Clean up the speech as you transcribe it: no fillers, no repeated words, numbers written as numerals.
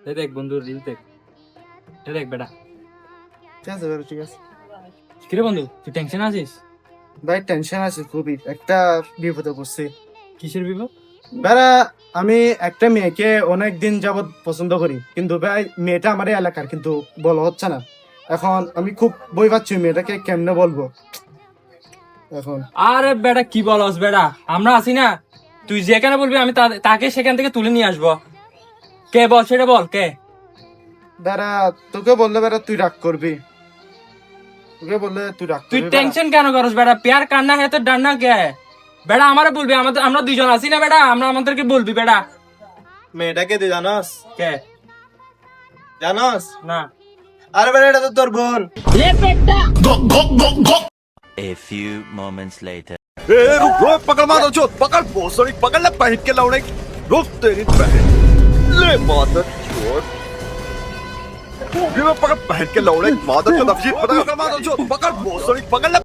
এই দেখ বন্ধু রিল দেখ, এটা দেখ বেটা। ঠিক আছে ভাই, ঠিক আছে কিরে বন্ধু, তুই টেনশন আছিস? ভাই। টেনশন আছে খুবই, একটা বিপদে পড়ছি। কিসের বিপদ? বেড়া, আমি একটা মেয়েকে অনেক দিন যাবত পছন্দ করি, কিন্তু ভাই মেয়েটা আমার এই এলাকার, কিন্তু বলা হচ্ছে না। এখন আমি খুব বই পাচ্ছি মেয়েটাকে কেমনে বলবো এখন। আরে বেটা কি বলস বেটা, আমরা আছি না। তুই যেখানে বলবি আমি তাকে সেখান থেকে তুলে নিয়ে আসবো। কে বল, সেটা বল কে। বেড়া, তোকে বললে বেড়া তুই রাগ করবি, তোকে বললে তুই রাগ তুই করবি বেড়া। টেনশন কেন করস বেটা? প্যার কান্না है तो डरना क्या है বেটা? আমারে বলবি, আমরা দুইজন আছি না বেটা, আমাদেরকে বলবি বেটা। মেয়েটাকে তুই জানাস? কে? জানাস? না। আরে বেটা, এটা তো তোর বোন। A few moments later. ए रुक रुक, पकड़ मारो चोट, पकड़ भोसड़ी, पकड़ ले पहन के लौड़े। रुक तेरी बहन, ले मादर चोट। भी मैं पकड़ पहन के लौड़े, मादर चोट, पकड़ मारो चोट, पकड़ भोसड़ी, पकड़ ले।